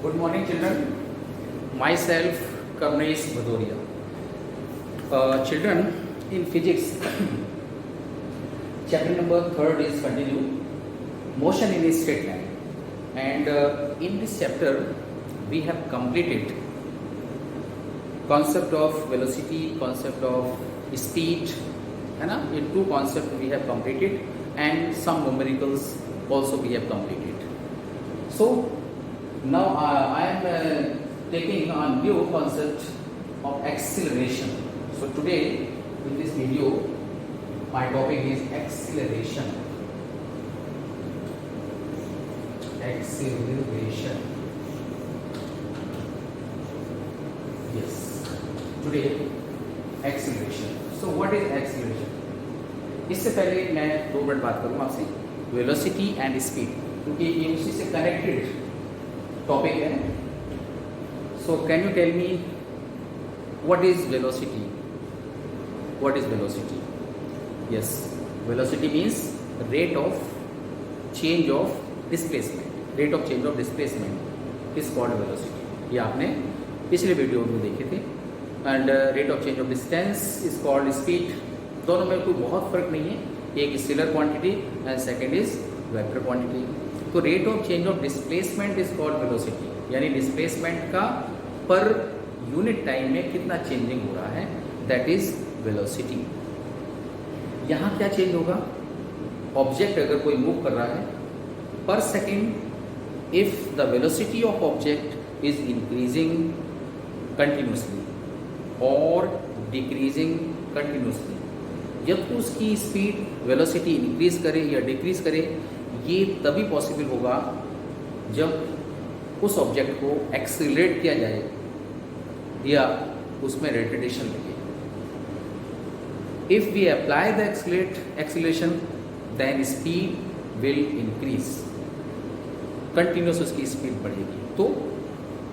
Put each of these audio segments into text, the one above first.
Good morning, children. Myself, Kamlesh Bhadoria. Children, in physics, chapter number 3rd is continue, motion in a straight line. And in this chapter, we have completed concept of velocity, concept of speed, in two concepts we have completed, and some numericals also we have completed. So now I am taking a new concept of acceleration. So today in this video my topic is acceleration. Acceleration. Yes. Today acceleration. So what is acceleration? इससे पहले मैं 2 minute बात करूँगा आपसे velocity and speed, क्योंकि ये उसी से कनेक्टेड टॉपिक है. So can you tell me what is velocity? What is velocity? Yes, velocity means rate of change of displacement. Rate of change of displacement is called velocity. ये आपने पिछले video में देखे थे. And rate of change of distance is called speed. दोनों में कोई बहुत फर्क नहीं है. एक scalar quantity and second is vector quantity. तो rate of change of displacement is called velocity, यानी डिस्प्लेसमेंट का पर यूनिट टाइम में कितना चेंजिंग हो रहा है, दैट इज वेलोसिटी. यहाँ क्या चेंज होगा? ऑब्जेक्ट अगर कोई मूव कर रहा है पर second, if the velocity of object is increasing continuously और डिक्रीजिंग कंटिन्यूसली, जब तो उसकी स्पीड वेलोसिटी इंक्रीज करे या डिक्रीज करे, ये तभी पॉसिबल होगा जब उस ऑब्जेक्ट को एक्सीलरेट किया जाए या उसमें रेटेशन लगे. If we apply the acceleration then speed will increase, continuous उसकी स्पीड बढ़ेगी. तो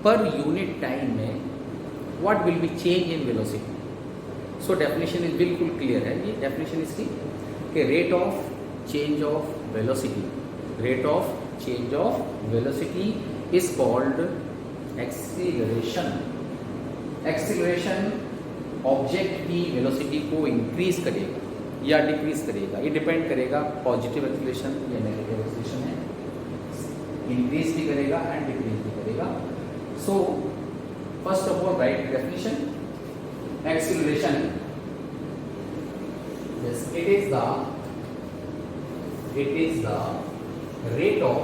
पर यूनिट टाइम में what will be change in velocity? So definition is बिल्कुल क्लियर है. ये डेफिनेशन इसकी कि rate of change of velocity, rate of change of velocity is called acceleration. Acceleration object की वेलोसिटी को इंक्रीज करेगा या डिक्रीज करेगा. ये डिपेंड करेगा पॉजिटिव एक्सीलरेशन या नेगेटिव एक्सीलरेशन है. इंक्रीज भी करेगा एंड डिक्रीज भी करेगा. सो first of all right definition. Acceleration, yes, it is the rate of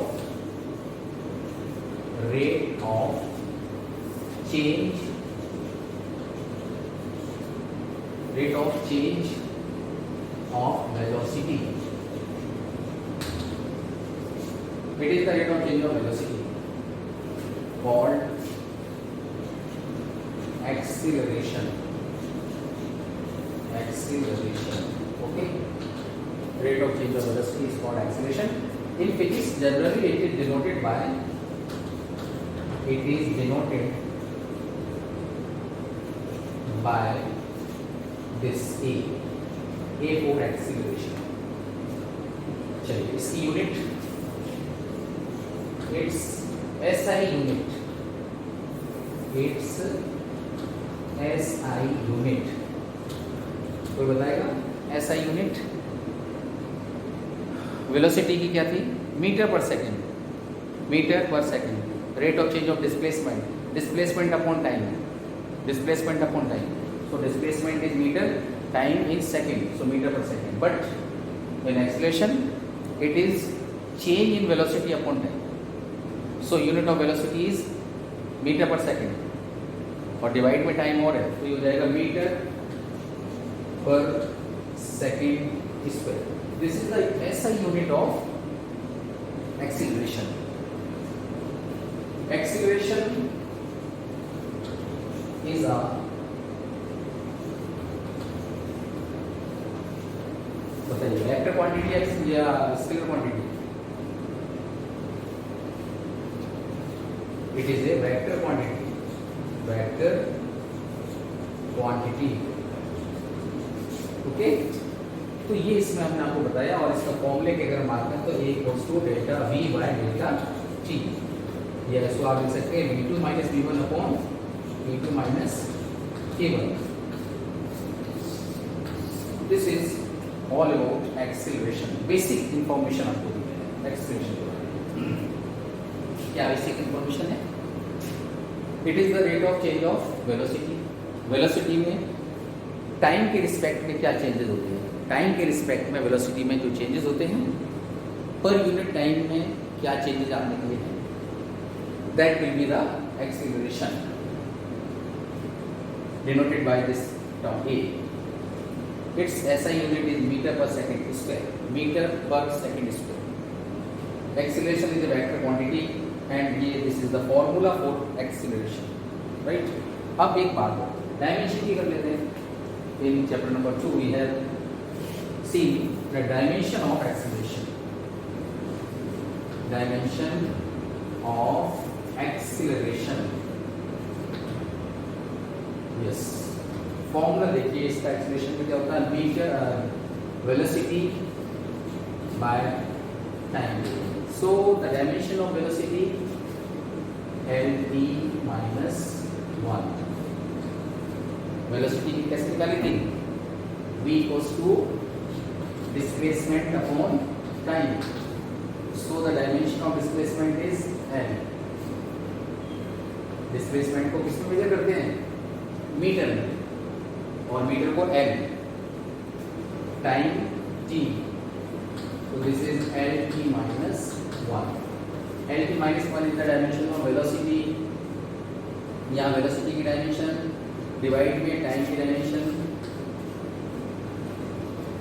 change of velocity. It is the rate of change of velocity called acceleration. Okay, rate of change of velocity is called acceleration. In physics generally it is denoted by this A for acceleration. चलिए इसकी unit, it's SI unit, it's SI unit. कोई बताएगा? SI unit velocity की क्या थी? Meter per second. Meter per second. Rate of change of displacement, displacement upon time, displacement upon time. So displacement is meter, time is second, so meter per second. But in acceleration it is change in velocity upon time. So unit of velocity is meter per second और divide में time और है, तो ये हो जाएगा meter per second square. This is the SI unit of acceleration. Acceleration is a बताइए vector quantity या scalar quantity? It is a vector quantity. Vector quantity. Okay, तो ये इसमें हमने आपको बताया. और इसका फॉर्मूले के अगर मार्क करें तो A equals to delta V by delta T. या इसको आप लिख सकते हैं v2 minus v1 upon v2 minus k1. This is all about acceleration. Basic information आपको दी है एक्सीलरेशन के बारे में. क्या बेसिक इंफॉर्मेशन है? It is the rate of change of velocity. Velocity में टाइम के रिस्पेक्ट में क्या चेंजेस होते हैं, टाइम के रिस्पेक्ट में वेलोसिटी में जो चेंजेस होते हैं पर यूनिट टाइम में क्या चेंजेस आने के लिए हैं, that will be the acceleration denoted by this term A. It's SI unit is meter per second square. Meter per second square. Acceleration is a vector quantity and ये this is the formula for acceleration, right. अब एक बात dimension की कर लेते हैं. In chapter number 2 we have seen the dimension of acceleration. Dimension of acceleration. Yes, formula देखिए इसका. एक्सीलरेशन में क्या होता है, meter velocity by time. So the dimension of velocity LT minus 1. Velocity की कैसे निकाली थी, v equals to displacement upon time. So the dimension of displacement is L. Displacement को किस में मेजर करते हैं, मीटर में, और मीटर को L. Time T. So this is LT minus 1. LT minus 1 is the dimension of velocity. या velocity की डायमेंशन डिवाइड में टाइम की डायमेंशन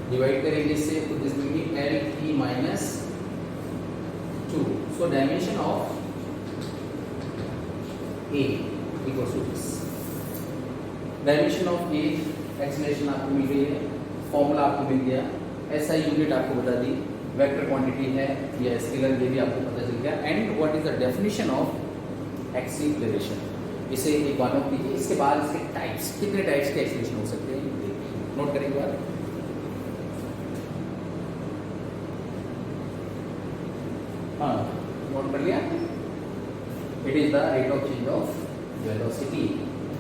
डिवाइड करेंगे इससे, तो this will be LT minus 2. So dimension of A equals to this. Dimension of A acceleration आपको मिल गई है, फॉर्मूला आपको मिल गया, SI यूनिट आपको बता दी, वेक्टर क्वांटिटी है या स्केलर, ये भी आपको पता चल गया. And what is the definition of acceleration. इसे एक बार नोट कीजिए. इसके बाद इसके टाइप्स, कितने टाइप्स के एक्सीलरेशन हो सकते हैं नोट करेंगे बाद. हाँ, नोट कर लिया. It is the rate of change of velocity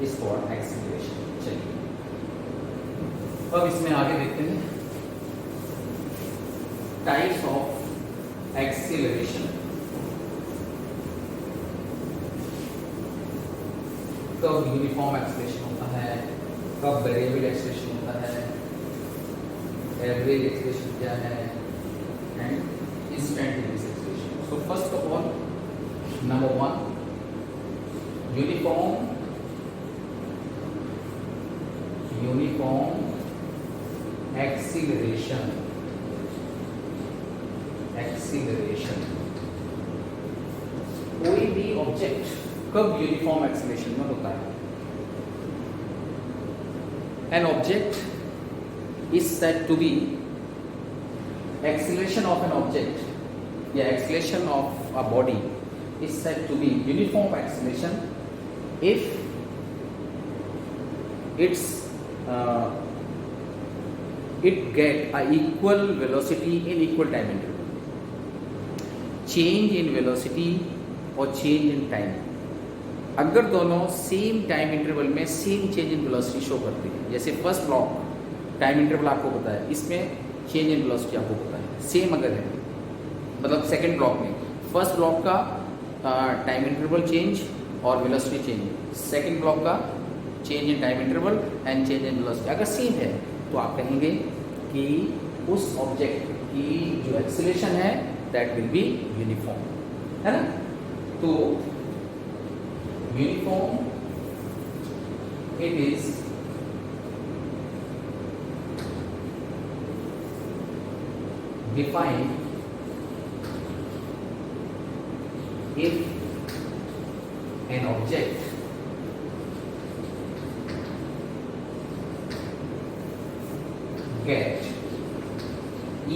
is called acceleration. चलिए अब इसमें आगे देखते हैं टाइप्स ऑफ एक्सीलरेशन. कब यूनिफॉर्म एक्सीलरेशन होता है, कब वेरिएबल एक्सीलरेशन होता है, एवरेज एक्सीलरेशन क्या है, and instantaneous acceleration. So first of all, number 1, uniform acceleration. Acceleration कोई भी ऑब्जेक्ट कब यूनिफॉर्म एक्सीलरेशन में होता है. An object is said to be acceleration of an object या acceleration of a body is said to be uniform acceleration if it get a equal velocity in equal time interval. Change in velocity और change in time, अगर दोनों same time interval में same change in velocity show करते हैं, जैसे first block time interval आपको पता है, इसमें चेंज इन वेलोसिटी आपको पता है, सेम अगर है, मतलब सेकेंड ब्लॉक में फर्स्ट ब्लॉक का टाइम इंटरवल चेंज और वेलोसिटी चेंज, सेकेंड ब्लॉक का change in time interval and change in velocity अगर सेम है, तो आप कहेंगे कि उस ऑब्जेक्ट की जो एक्सीलरेशन है दैट विल बी यूनिफॉर्म, है ना. तो uniform it is defined if an object get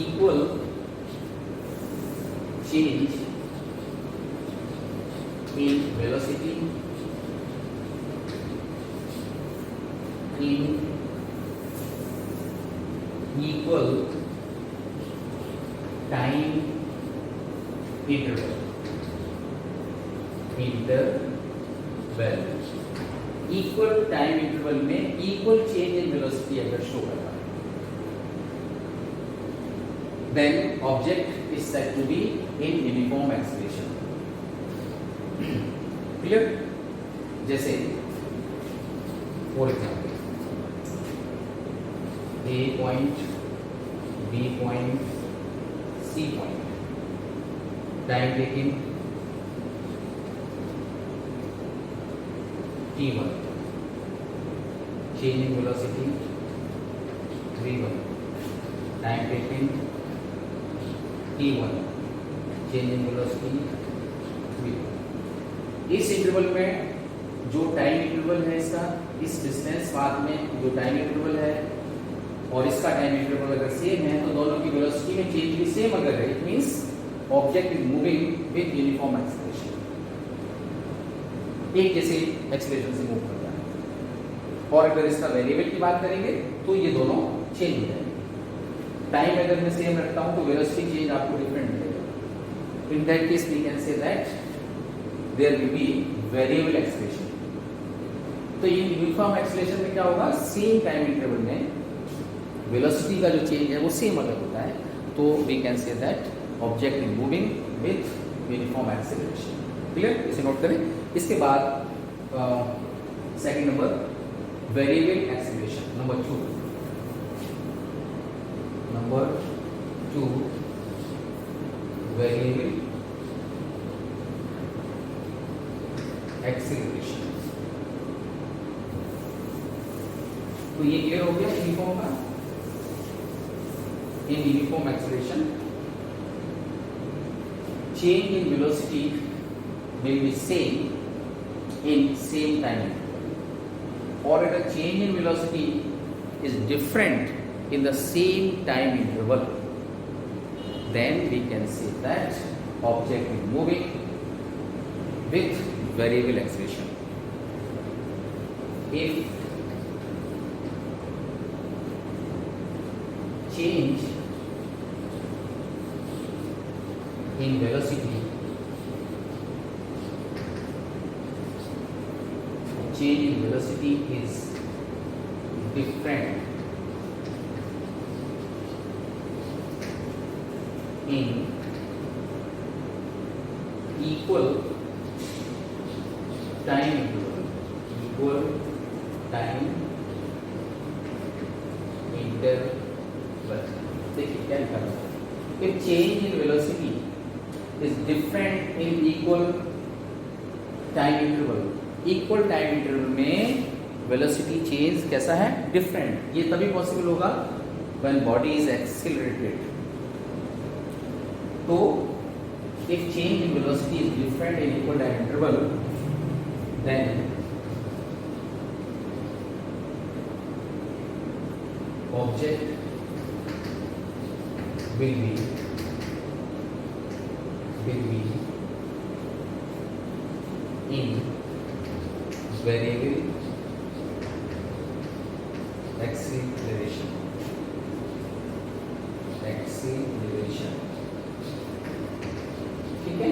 equal change in velocity in equal time interval. Interval, equal time interval में इक्वल चेंज इन वेलोसिटी अगर शो कर रहा है, then object is said to be in uniform acceleration. Clear? जैसे for example A point, B point, C point, time taking t1, change in velocity v1, time taken t1, change in velocity v1। इस interval में जो time interval है इसका, इस distance path में जो time interval है और इसका टाइम इंटरवल अगर सेम है तो दोनों की वेलोसिटी में चेंज भी सेम अगर है, it means object is moving with uniform acceleration, एक जैसे एक्सीलरेशन से मूव करता है। और अगर इसका वेरिएबल की बात करेंगे तो ये दोनों चेंज हो जाएंगे। टाइम अगर मैं सेम रखता हूं तो वेलोसिटी चेंज आपको डिफरेंट मिलेगा। In that case we can say that there will be variable acceleration. तो ये यूनिफॉर्म एक्सीलरेशन में क्या होगा, सेम टाइम इंटरवल में वेलोसिटी का जो चेंज है वो सेम अगर होता है तो we can say that object is moving with uniform acceleration. Clear? इसे नोट करें। इसके बाद second number variable acceleration, number two variable acceleration. तो ये क्लियर हो गया यूनिफॉर्म का। In uniform acceleration change in velocity will be same in same time interval, or if the change in velocity is different in the same time interval, then we can say that object is moving with variable acceleration. If change in velocity is different in equal time interval, देखिए क्या लिखा है, if change in velocity is different in equal time interval, equal time interval में velocity change कैसा है, different। ये तभी possible होगा when body is accelerated। तो if change in velocity is different in equal time interval, then object will be in variable acceleration। ठीक है।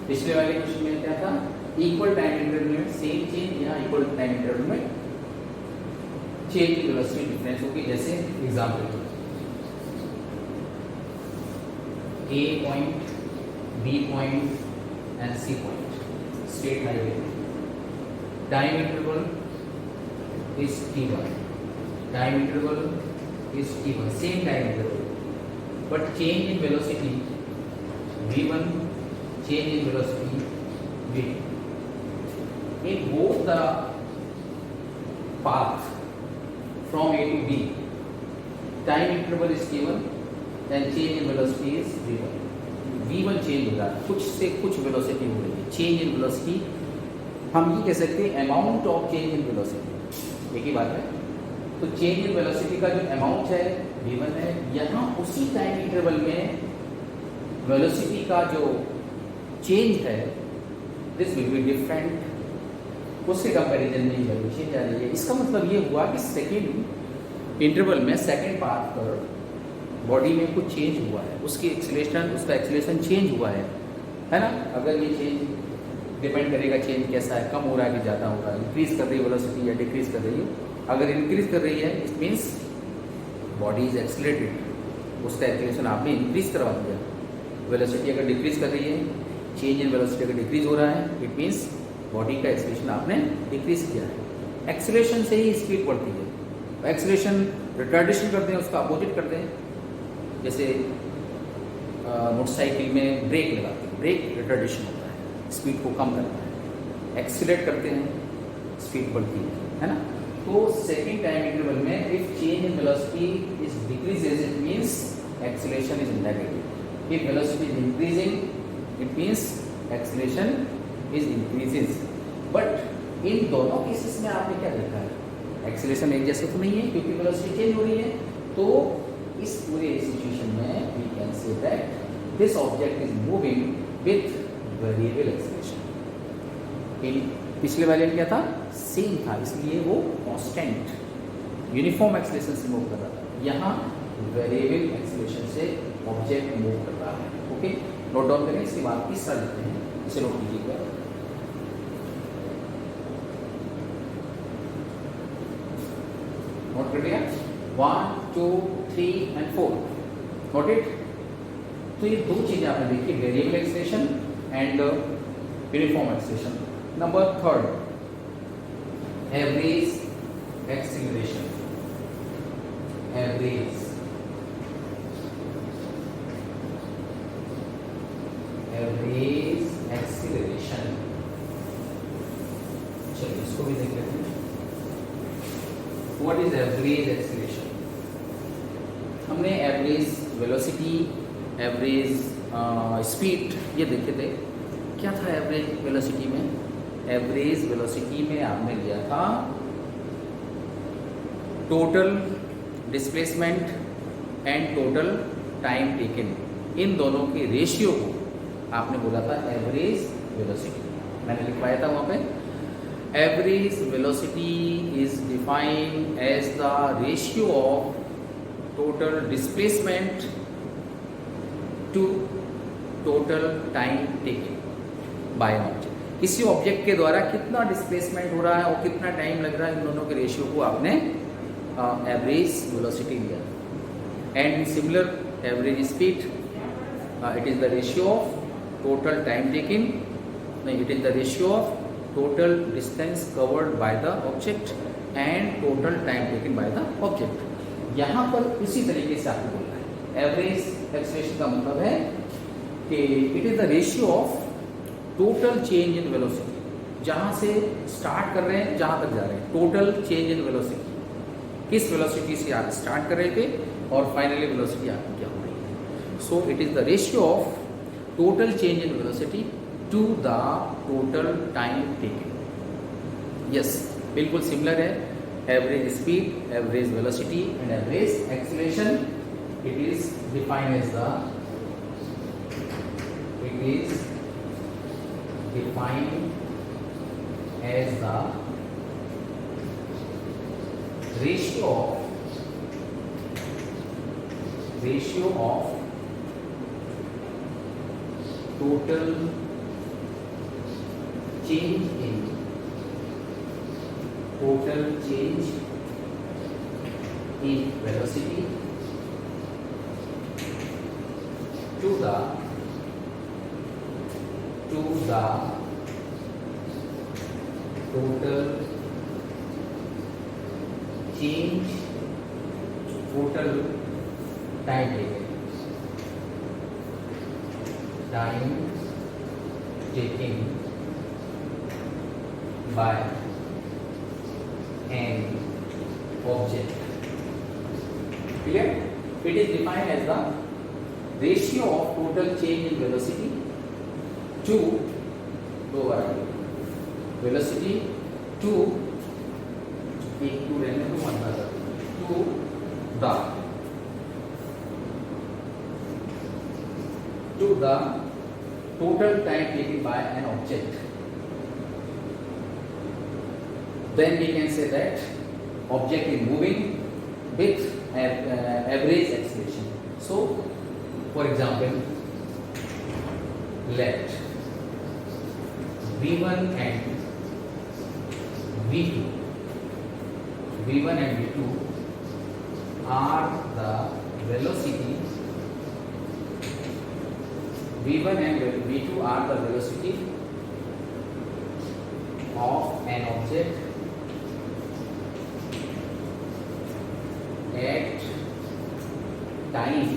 पिछले वाले क्वेश्चन में क्या था, इक्वल टाइम इंटरवल में सेम चेंज, यहाँ इक्वल टाइम इंटरवल में चेंज की वेलोसिटी डिफरेंस होगी। जैसे example A point, B point and C point, straight highway, time interval is t1, time interval is t1, same time interval, but change in velocity v1, change in velocity v2। In both the path from A to B, time interval is t1 and change in velocity is v1। v1 change हो रहा है, कुछ से कुछ velocity हो रही है। Change in velocity हम ये कह सकते हैं amount of change in velocity, एक ही बात है। तो चेंज इन वेलोसिटी का जो अमाउंट है v1 है, यहाँ उसी टाइम इंटरवल में वेलोसिटी का जो चेंज है दिस विल बी डिफरेंट, उसके कंपैरिजन में वैल्यू चेंज आ रही है। इसका मतलब ये हुआ कि सेकेंड इंटरवल में सेकेंड पार्ट पर बॉडी में कुछ चेंज हुआ है, उसकी एक्सीलरेशन, उसका एक्सीलरेशन चेंज हुआ है ना। अगर ये चेंज डिपेंड करेगा चेंज कैसा है, कम हो रहा है कि ज़्यादा हो रहा है, इंक्रीज कर रही है वेलोसिटी या डिक्रीज कर रही है। अगर इंक्रीज कर रही है it means body is accelerated, उसका एक्सीलरेशन आपने इंक्रीज करवा दिया। वेलोसिटी अगर डिक्रीज कर रही है, चेंज इन वेलोसिटी अगर डिक्रीज हो रहा है इट मीन्स बॉडी का एक्सीलरेशन आपने डिक्रीज किया है। एक्सीलरेशन से ही स्पीड बढ़ती है। एक्सीलरेशन रिटार्डेशन करते हैं, उसका अपोजिट करते हैं। जैसे मोटरसाइकिल में ब्रेक लगाते हैं, ब्रेक रिटार्डेशन होता है, स्पीड को कम करता है। एक्सीलरेट करते हैं, स्पीड बढ़ती है ना। तो सेकेंड टाइम इंटरवल में if change in velocity is decreases it means acceleration is negative. If velocity is increasing it means acceleration is increases. But in दोनों केसेस में आपने क्या देखा है, एक्सीलरेशन एक जैसे तो नहीं है क्योंकि वेलोसिटी चेंज हो रही है। तो इस पूरे सिचुएशन में we can say that this object is moving with variable acceleration. इन पिछले वाले में क्या था, सेम था, इसलिए वो कांस्टेंट यूनिफॉर्म एक्सीलरेशन से मूव कर रहा था। यहाँ वेरिएबल एक्सीलरेशन से ऑब्जेक्ट मूव कर रहा है। ओके, नोट डाउन करें। इसके बाद तीसरा लिखते हैं, इसे नोट कीजिएगा। नोट कर लिया, 1 2 3 एंड 4 नोट इट। तो ये दो चीजें आपने देखी, variable acceleration and uniform acceleration. Number third, average acceleration. Average acceleration, चलिए इसको भी देख लेते हैं। What is average acceleration? हमने एवरेज वेलोसिटी, एवरेज स्पीड ये देखे थे। क्या था एवरेज वेलोसिटी में? एवरेज वेलोसिटी में आपने लिया था total displacement and total time taken, इन दोनों के रेशियो को आपने बोला था एवरेज वेलोसिटी। मैंने लिखवाया था वहाँ पे, average velocity is defined as the ratio of total displacement to total time taken by object. किसी ऑब्जेक्ट के द्वारा कितना डिस्प्लेसमेंट हो रहा है और कितना टाइम लग रहा है, इन दोनों के रेशियो को आपने एवरेज वेलोसिटी लिया। And similar average speed, it is the ratio of total time taking, नहीं, it is the ratio of total distance covered by the object and total time taken by the object. यहाँ पर उसी तरीके से आपको बोलना है। एवरेज एक्सीलरेशन का मतलब है कि it is the ratio of total change in velocity, जहाँ से स्टार्ट कर रहे हैं जहाँ तक जा रहे हैं, टोटल चेंज इन वेलोसिटी, किस वेलोसिटी से आप स्टार्ट कर रहे थे और फाइनली वेलोसिटी आपकी क्या हो रही है। So it is the ratio of total change in velocity to the total time taken. Yes, बिल्कुल सिमिलर है। Average speed, average velocity and average acceleration, it is defined as the, it is defined as the ratio of total change in velocity to the total change, total time taken by an object. Clear? It is defined as the ratio of total change in velocity to velocity to रहने को मान था to the total time taken by an object. Then we can say that object is moving with average acceleration. So, for example, let V1 and V2, V1 and V2 are the velocity, V1 and V2 are the velocity of an object at time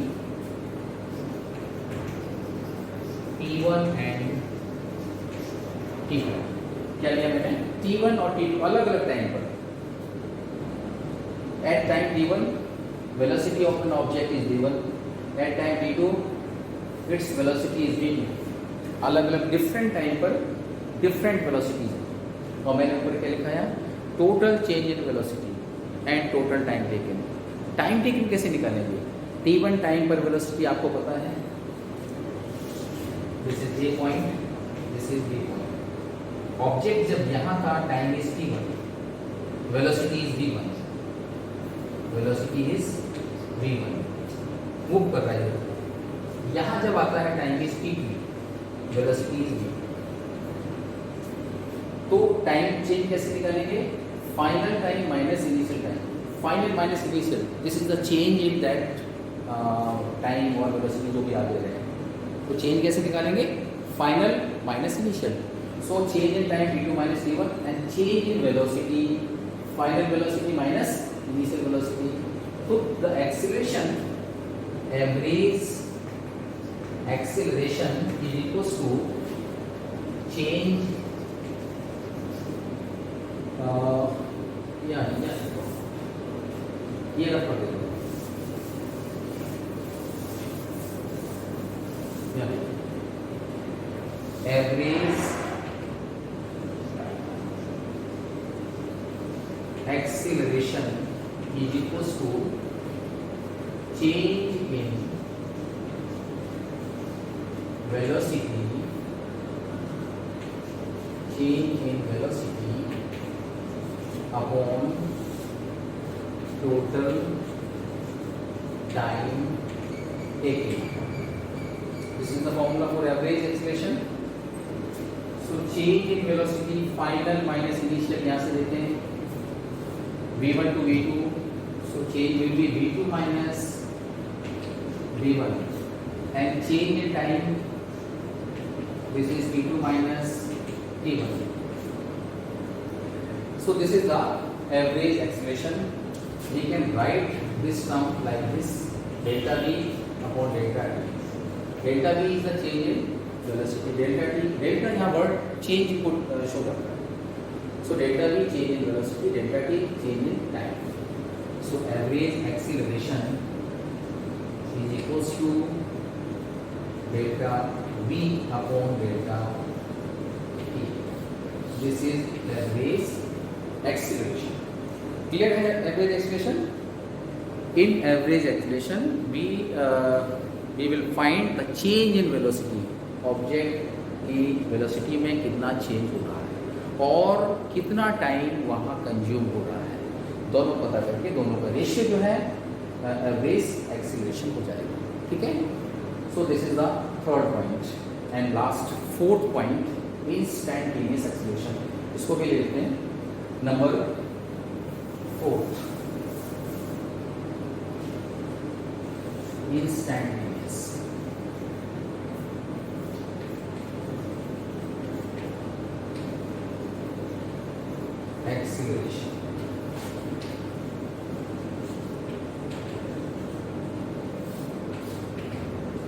T1 and T2। क्या लिया मैंने? T1 और T2 अलग अलग time पर। At time T1 velocity of an object is v1, at time T2 its velocity is v2। अलग अलग different time पर डिफरेंट वेलोसिटीज है। और मैंने ऊपर क्या लिखा है? Total change in velocity and total time taken. Time taken कैसे निकालेंगे? T1 टाइम पर वेलोसिटी आपको पता है, this is A point, this is B point. Object जब यहाँ था, time is T1, velocity is V1, velocity is V1, move कर रहा है। यहाँ जब आता है time is T2, velocity is V। तो टाइम चेंज कैसे निकालेंगे? Final time minus initial time, final minus initial, this is the change in that time और वेलोसिटी जो भी आगे रहे। तो चेंज कैसे निकालेंगे? Final minus initial. So change in time T2 minus T1 and change in velocity, final velocity minus initial velocity. तो the acceleration, average acceleration is equal to change ये रख कर दो, average acceleration is equal to change in velocity, change in velocity upon total time taken. This is the formula for average acceleration. So change in velocity, final minus initial, यहाँ से देते हैं V1 to V2, so change will be V2 minus V1, and change in time, this is T2 minus T1. So this is the average acceleration. We can write this term like this: delta V upon delta T. Delta V is the change in velocity. Delta T, delta यहाँ word change को show करता है. So delta V change in velocity, delta T change in time. So average acceleration is equals to delta V upon delta T. This is average acceleration. Clear है average acceleration? In average acceleration, we will find the change in velocity. Object की velocity में कितना change हो रहा है और कितना time वहाँ consume हो रहा है, दोनों पता करके दोनों का ratio जो है average acceleration हो जाएगा. ठीक है? So this is the third point and last fourth point, instantaneous acceleration. इसको भी ले लेते हैं number 4, instantaneous acceleration.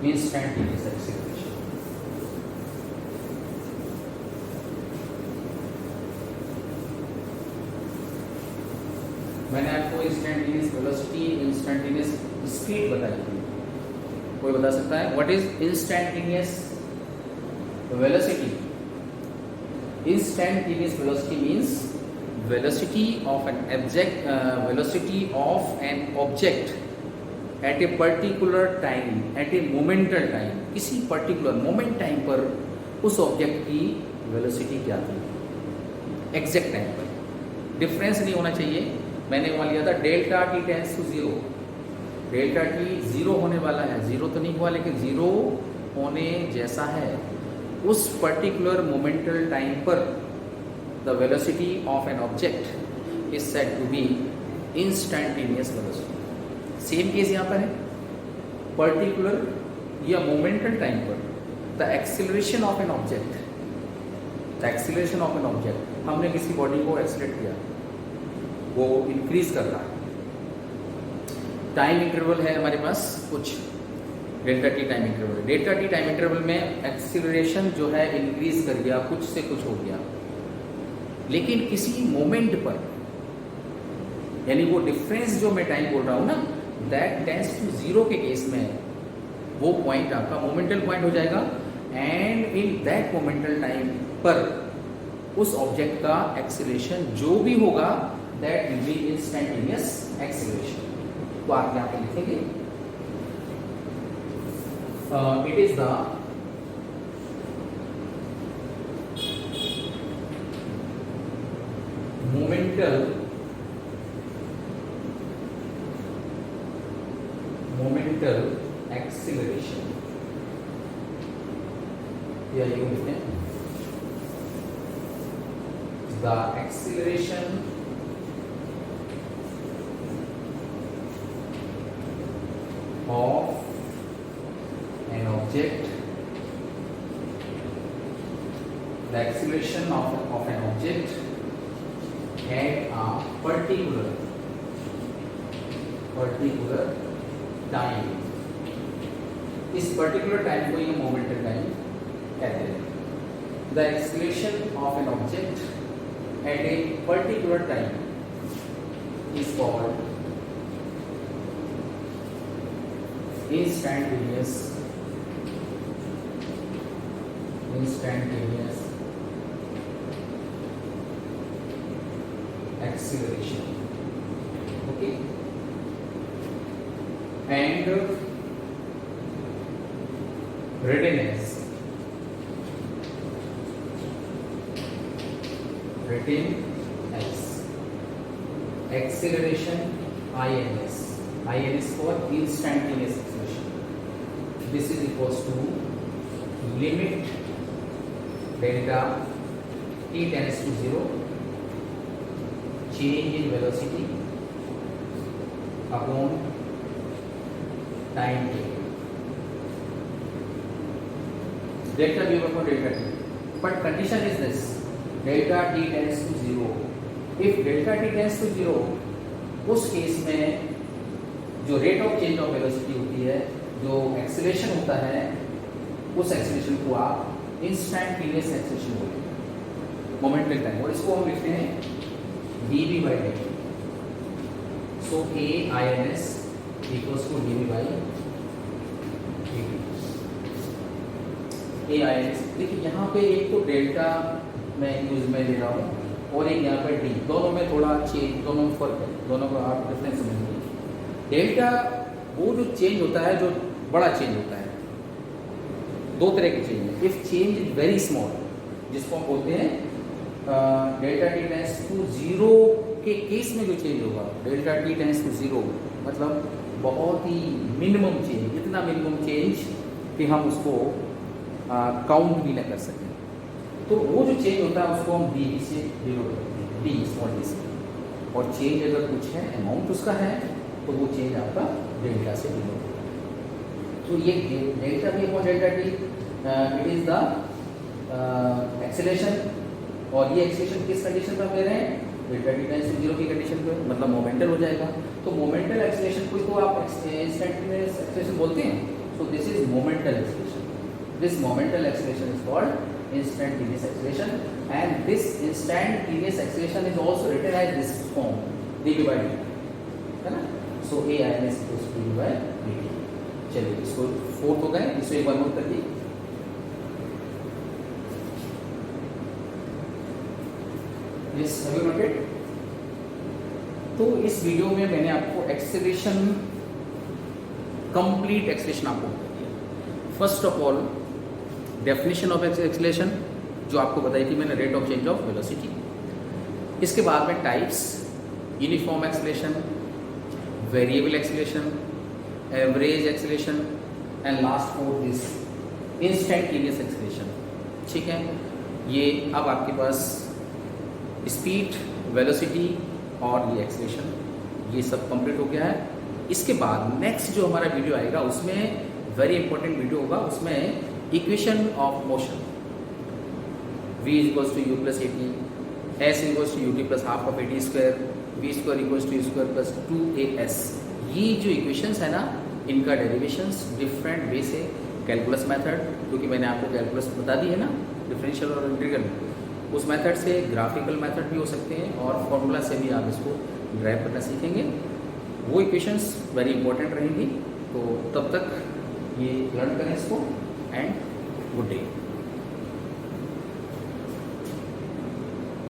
Instantaneous acceleration. मैंने आपको इंस्टेंटेनियस वेलोसिटी, इंस्टेंटेनियस स्पीड बताई थी. कोई बता सकता है what is instantaneous velocity? Instantaneous velocity means velocity of an object, velocity of an object at a particular time, at a momental time. किसी particular moment time पर उस object की velocity क्या थी exact time पर. डिफरेंस नहीं होना चाहिए. मैंने वहाँ लिया था delta T tends to 0. Delta T 0 होने वाला है, 0 तो नहीं हुआ लेकिन 0 होने जैसा है. उस पर्टिकुलर मोमेंटल टाइम पर the velocity of an object is said to be instantaneous velocity. Same case यहाँ पर है, पर्टिकुलर या मोमेंटल टाइम पर the acceleration of an object, the acceleration of an object, हमने किसी बॉडी को एक्सेलरेट किया, वो इंक्रीज कर रहा है, टाइम इंटरवल है हमारे पास कुछ delta T time interval. Delta T time interval में एक्सीलरेशन जो है इंक्रीज कर गया, कुछ से कुछ हो गया, लेकिन किसी मोमेंट पर, यानी वो डिफरेंस जो मैं टाइम बोल रहा हूँ ना, दैट टेंड्स टू जीरो के केस में वो पॉइंट आपका मोमेंटल पॉइंट हो जाएगा, एंड इन दैट मोमेंटल टाइम पर उस ऑब्जेक्ट का एक्सीलरेशन जो भी होगा that will B instantaneous acceleration. तो आप यहाँ पे लिखेंगे इट इज द मोमेंटल एक्सीलरेशन, या यूं लिखते हैं the acceleration of an object, the acceleration of an object at a particular time, इस particular time को ये मोमेंटल टाइम कहते हैं। The acceleration of an object at a particular time is called instantaneous acceleration, okay, and written as acceleration INS for instantaneous acceleration. This is equals to limit delta t tends to 0, change in velocity upon time taken. Delta v upon delta t. But condition is this: delta t tends to 0. If delta t tends to 0, उस case में जो rate of change of velocity होती है, जो acceleration होता है, उस acceleration को आप इंस्टैंटेनियस एक्सीलरेशन बोलेंगे, मोमेंटल टाइम, और इसको हम लिखते हैं dv by dt. So AINS equals to dv by dt. AINS, देखिए यहाँ पे एक तो डेल्टा मैं यूज में ले रहा हूँ और एक यहाँ पर डी, दोनों में थोड़ा चेंज, दोनों में फर्क है, दोनों का आप डिफरेंस समझेंगे। डेल्टा वो जो चेंज होता है, जो बड़ा चेंज होता है, दो तरह के चेंज है। If change is very small, जिसको हम बोलते हैं डेल्टा टी टेंड्स टू 0 के केस में जो चेंज होगा, डेल्टा टी टेंड्स टू 0 मतलब बहुत ही मिनिमम चेंज, इतना मिनिमम चेंज कि हम उसको काउंट भी न कर सकें, तो वो जो चेंज होता है उसको हम डी से डिनोट करते हैं, डी स्मॉल डी से। और चेंज अगर कुछ है, अमाउंट उसका है, तो वो चेंज आपका डेल्टा से डिनोट होगा। तो ये डेल्टा भी upon delta T, it is the acceleration, और ये एक्सेलरेशन किस कंडीशन पर ले रहे हैं, डेल्टा टी टेंड्स टू 0 की कंडीशन पे, मतलब मोमेंटल हो जाएगा। तो मोमेंटल एक्सेलरेशन को तो आप इंस्टैंटेनियस एक्सेलरेशन बोलते हैं, so this is momental acceleration. This momental acceleration is called instantaneous acceleration, and this instantaneous acceleration is also written as this form, dv by dt, है ना। so AINS equals to dv by dt। चलिए इसको fourth हो गए, इसको एक बार note कर लीजिए। Yes, have you noted? तो इस वीडियो में मैंने आपको एक्सेलरेशन, कंप्लीट एक्सेलरेशन आपको बता दिया। First of all definition of acceleration जो आपको बताई थी मैंने, rate of change of velocity. इसके बाद में types, uniform acceleration, variable acceleration, average acceleration, and last fourth is instantaneous acceleration. ठीक है, ये अब आपके पास स्पीड, वेलोसिटी और ये एक्सेलरेशन, ये सब कंप्लीट हो गया है। इसके बाद नेक्स्ट जो हमारा वीडियो आएगा उसमें वेरी इंपॉर्टेंट वीडियो होगा, उसमें equation of motion, v equals to u plus a t, s equals to u t plus half of a t square, v square equals to u square plus 2as। ये जो equations है ना, इनका derivations different way से, calculus method, क्योंकि मैंने आपको calculus बता दी है ना, डिफरेंशियल और इंटीग्रल, उस मेथड से, ग्राफिकल मेथड भी हो सकते हैं और फॉर्मूला से भी आप इसको ड्राइव करना सीखेंगे। वो इक्वेशंस वेरी इंपॉर्टेंट रहेंगी। तो तब तक ये लर्न करें इसको, एंड गुड डे।